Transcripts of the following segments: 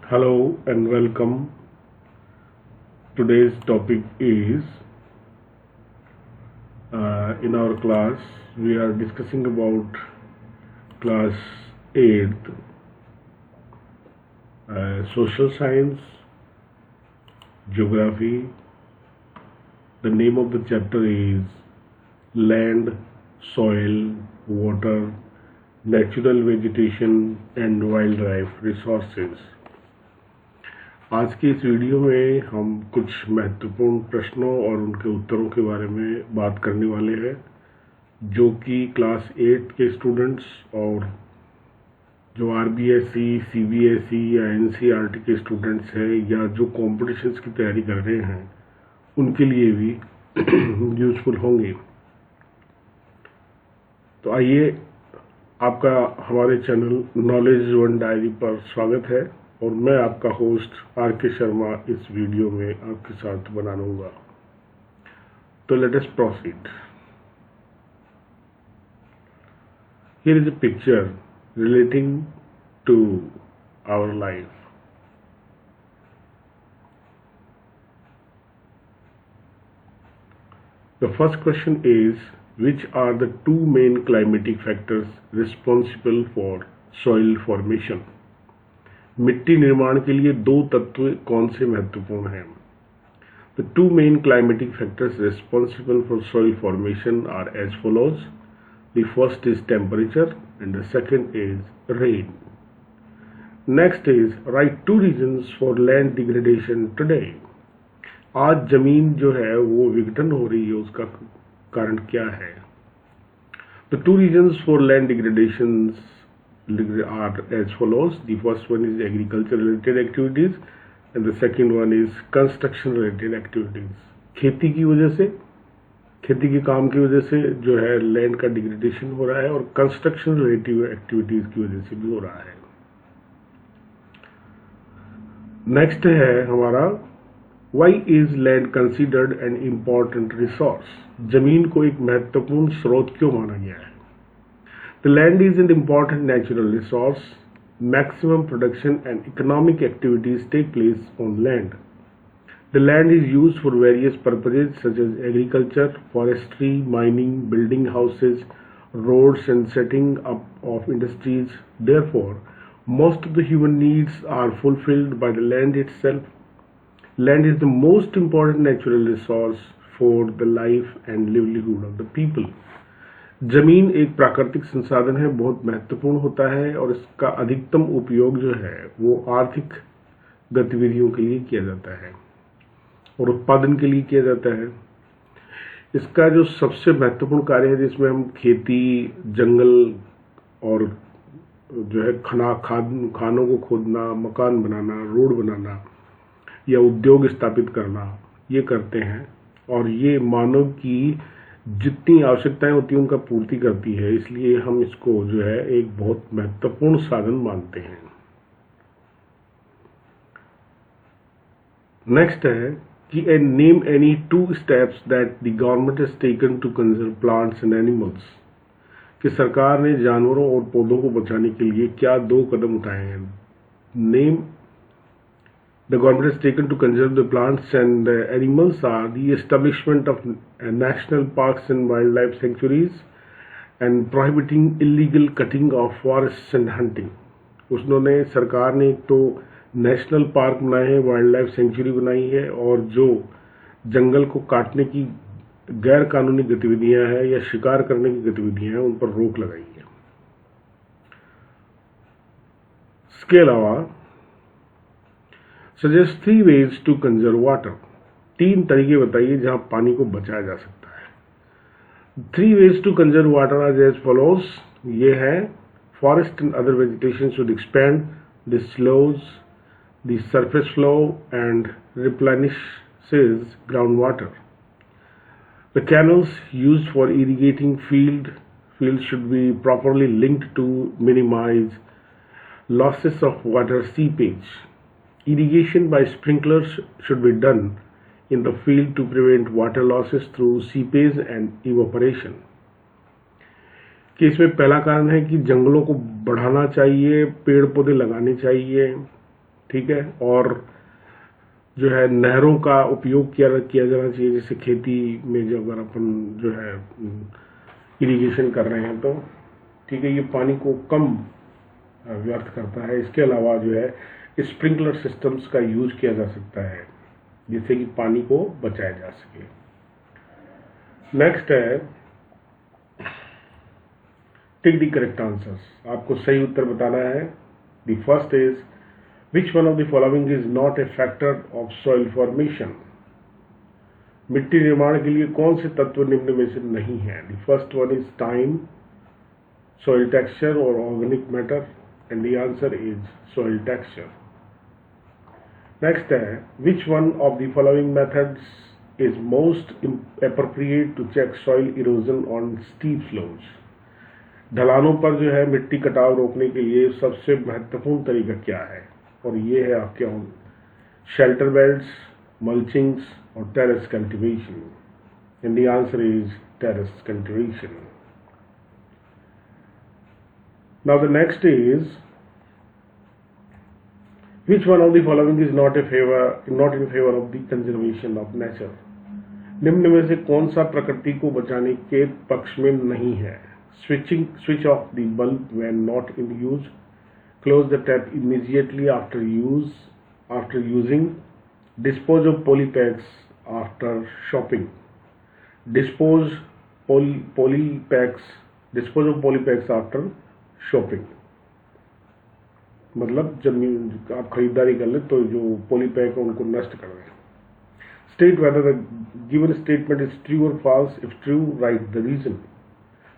Hello and welcome. Today's topic is in our class we are discussing about class 8th social science, geography. The name of the chapter is land, soil, water, natural vegetation and wildlife resources. आज की इस video में हम कुछ महत्वपूर्ण प्रश्नों और उनके उत्तरों के बारे में बात करने वाले हैं जो कि क्लास 8 के स्टूडेंट्स और जो आरबीएसई, सीबीएसई या एनसीईआरटी के स्टूडेंट्स हैं या जो कॉम्पिटिशन्स की तैयारी कर रहे हैं उनके लिए भी यूजफुल होंगे। तो आइए, आपका हमारे चैनल नॉलेज वन डायरी पर स्वागत है और मैं आपका होस्ट आर.के. शर्मा इस वीडियो में आपके साथ बना लूँगा। तो let us proceed. Here is a picture relating to our life. The first question is, which are the two main climatic factors responsible for soil formation? मिट्टी निर्माण के लिए दो तत्व कौन से महत्वपूर्ण हैं? The two main climatic factors responsible for soil formation are as follows. The first is temperature and the second is rain. Next is, write two reasons for land degradation today. आज जमीन जो है वो विघटन हो रही है, उसका कारण क्या है? The two reasons for land degradations are as follows. The first one is agriculture related activities and the second one is construction related activities. खेती की वजह से, खेती के काम की वजह से जो है लैंड का डिग्रेडेशन हो रहा है और कंस्ट्रक्शन रिलेटिव एक्टिविटीज की वजह से भी हो रहा है। नेक्स्ट है हमारा, Why is land considered an important resource? जमीन को एक महत्वपूर्ण स्रोत क्यों माना गया है? The land is an important natural resource. Maximum production and economic activities take place on land. The land is used for various purposes such as agriculture, forestry, mining, building houses, roads and setting up of industries. Therefore, most of the human needs are fulfilled by the land itself. Land is the most important natural resource for the life and livelihood of the people. जमीन एक प्राकृतिक संसाधन है, बहुत महत्वपूर्ण होता है और इसका अधिकतम उपयोग जो है वो आर्थिक गतिविधियों के लिए किया जाता है और उत्पादन के लिए किया जाता है। इसका जो सबसे महत्वपूर्ण कार्य है जिसमें हम खेती, जंगल और जो है खानों को खोदना, मकान बनाना, रोड बनाना या उद्योग स्थापित करना, ये करते हैं और ये मानव की जितनी आवश्यकताएं होती हैं उनका पूर्ति करती है, इसलिए हम इसको जो है एक बहुत महत्वपूर्ण साधन मानते हैं। नेक्स्ट है कि name any two steps that the government has taken to conserve plants and animals. कि सरकार ने जानवरों और पौधों को बचाने के लिए क्या दो कदम उठाए हैं? Name The government has taken to conserve the plants and animals are the establishment of national parks and wildlife sanctuaries and prohibiting illegal cutting of forests and hunting. उसने सरकार ने एक तो नेशनल पार्क बनाए हैं, वाइल्ड लाइफ सेंचुरी बनाई है और जो जंगल को काटने की गैर कानूनी गतिविधियां हैं या शिकार करने की गतिविधियां हैं उन पर रोक लगाई है। इसके अलावा Suggest 3 ways to conserve water. 3 तरीके बताइए जहां पानी को बचाया जा सकता है। 3 ways to conserve water are as follows. ये है, forest and other vegetation should expand. This slows the surface flow and replenishes groundwater. The canals used for irrigating fields should be properly linked to minimize losses of water seepage. Irrigation by sprinklers should be done in the field to prevent water losses through seepage and evaporation. कि इसमें पहला कारण है कि जंगलों को बढ़ाना चाहिए, पेड़ पौधे लगाने चाहिए ठीक है। और जो है नहरों का उपयोग किया जाना चाहिए, जैसे खेती में जो अगर अपन जो है इरिगेशन कर रहे हैं तो ठीक है, ये पानी को कम व्यर्थ करता है। इसके अलावा जो है स्प्रिंकलर सिस्टम्स का यूज किया जा सकता है जिससे कि पानी को बचाया जा सके। नेक्स्ट है टिक द करेक्ट आंसर्स, आपको सही उत्तर बताना है। The first is which one of the following is not a factor of soil formation. मिट्टी निर्माण के लिए कौन से तत्व निम्न में से नहीं है। The first one is time, soil texture or organic matter, and the answer is soil texture. Next है which one of the following methods is most appropriate to check soil erosion on steep slopes। ढलानों पर जो है मिट्टी कटाव रोकने के लिए सबसे महत्वपूर्ण तरीका क्या है, और ये है आपके शेल्टर बेल्ट्स, मल्चिंग्स और terrace cultivation, and the answer is terrace cultivation. Now the next is which one of the following is not in favor of the conservation of nature। निम्न में से कौन सा प्रकृति को बचाने के पक्ष में नहीं है। switch off the bulb when not in use, close the tap immediately after using, dispose of polypacks after shopping, dispose of polypacks after shopping. मतलब जब आप खरीदारी कर ले तो जो पॉलीपैक है उनको नष्ट कर दें। State whether the given statement is true और false, if true write the reason.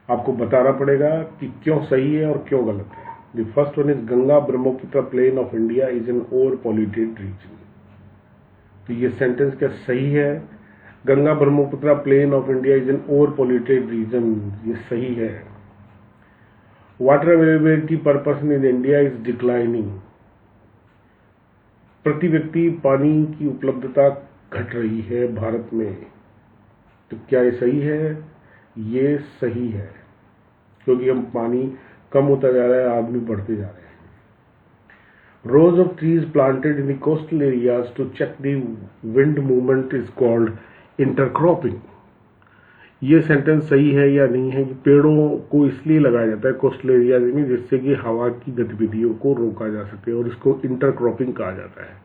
आपको बताना पड़ेगा कि क्यों सही है और क्यों गलत है। The first one is Ganga Brahmaputra plain of India is an over polluted region. तो ये सेंटेंस क्या सही है? Ganga Brahmaputra plain of India is an over polluted region, ये सही है। Water availability per person in India is declining. प्रति व्यक्ति पानी की उपलब्धता घट रही है भारत में। तो क्या ये सही है? ये सही है, क्योंकि हम पानी कम होता जा रहा है, आदमी बढ़ते जा रहे हैं। Rows of trees planted in the coastal areas to check the wind movement is called intercropping. ये सेंटेंस सही है या नहीं है कि पेड़ों को इसलिए लगाया जाता है कोस्टल एरिया में जिससे कि हवा की गतिविधियों को रोका जा सके, और इसको इंटरक्रॉपिंग कहा जाता है।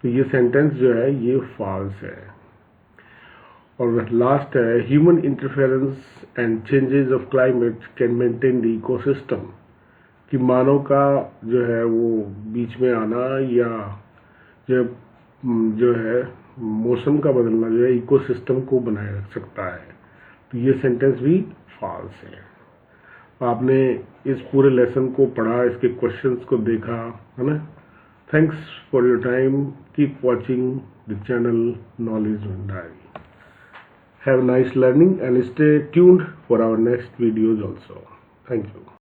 तो ये सेंटेंस जो है ये फॉल्स है। और लास्ट है human interference and changes of climate can maintain the ecosystem. कि मानव का जो है वो बीच में आना या जो है मौसम का बदलना जो है इकोसिस्टम को बनाए रख सकता है। तो ये सेंटेंस भी फॉल्स है। आपने इस पूरे लेसन को पढ़ा, इसके क्वेश्चंस को देखा, है ना। Thanks for your time, keep watching the channel knowledge Bhandari. Have nice learning and stay tuned for our next videos also. Thank you.